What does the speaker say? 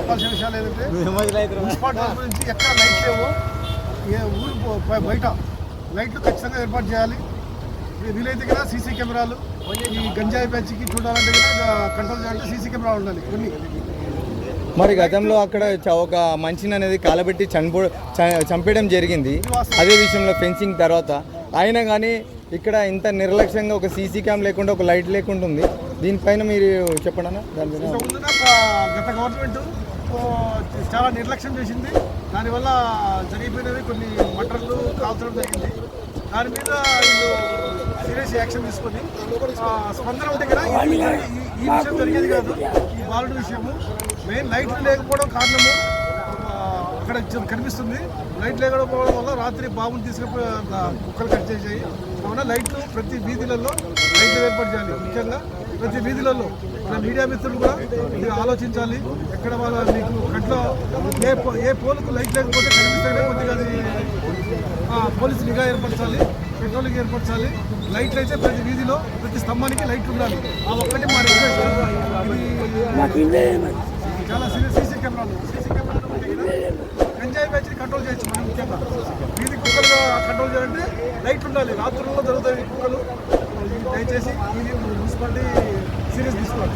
చెప్పాల్సిన విషయాలు ఏంటంటే మున్సిపాలిటీ నుంచి ఎక్కడ లైట్ లేవు, ఊరు బయట లైట్లు ఖచ్చితంగా ఏర్పాటు చేయాలి. వీలైతే కదా సీసీ కెమెరాలు, ఈ గంజాయి బ్యాచ్కి చూడాలంటే కదా కంట్రోల్ చేయాలంటే సీసీ కెమెరాలు ఉండాలి కొన్ని. మరి గతంలో అక్కడ ఒక మనిషిని అనేది కాలబెట్టి చంపేయడం జరిగింది. అదే విషయంలో ఫెన్సింగ్ తర్వాత అయినా కానీ ఇక్కడ ఇంత నిర్లక్ష్యంగా ఒక సీసీ క్యామ్ లేకుండా ఒక లైట్ లేకుండా ఉంది. దీనిపైన మీరు చెప్పండి అన్న. గత గవర్నమెంట్ చాలా నిర్లక్ష్యం చేసింది. దానివల్ల జరిగిపోయినవి కొన్ని మటర్లు కాల్చడం జరిగింది. దాని మీద వీళ్ళు సీరియస్ యాక్షన్ తీసుకొని స్పందన ఉంటే కదా ఈ విషయం జరిగేది కాదు. ఈ బాలుడి విషయము మెయిన్ లైట్లు లేకపోవడం కారణము అక్కడ కనిపిస్తుంది. లైట్ లేకపోవడం వల్ల రాత్రి బాబుని తీసుకుపోయి కుక్కలు కట్ చేసాయి. కావున లైట్లు ప్రతి వీధులలో లైట్లు ఏర్పాటు చేయాలి. ముఖ్యంగా ప్రతి వీధులలో మన మీడియా మిత్రులు కూడా మీరు ఆలోచించాలి. ఎక్కడ వాళ్ళ మీకు కంట్లో ఏ పోలుకు లైట్ లేకపోతే కనిపిస్తే కొద్దిగా పోలీసు నిఘా ఏర్పరచాలి, పెట్రోలింగ్ ఏర్పరచాలి. లైట్లు అయితే ప్రతి వీధిలో ప్రతి స్తంభానికి లైట్లు ఉండాలి. ఆ ఒక్కటి మా రిక్వెస్ట్. ఇది చాలా సీసీ కెమెరాలు గంజాయి బ్యాచ్ని కంట్రోల్ చేయొచ్చు. మనం ముఖ్యంగా వీధి కుక్కలుగా కంట్రోల్ చేయాలంటే లైట్లు ఉండాలి. రాత్రుల్లో జరుగుతాయి కుక్కలు. దయచేసి ఇది మున్సిపాలిటీ సీరియస్ తీసుకోవాలి.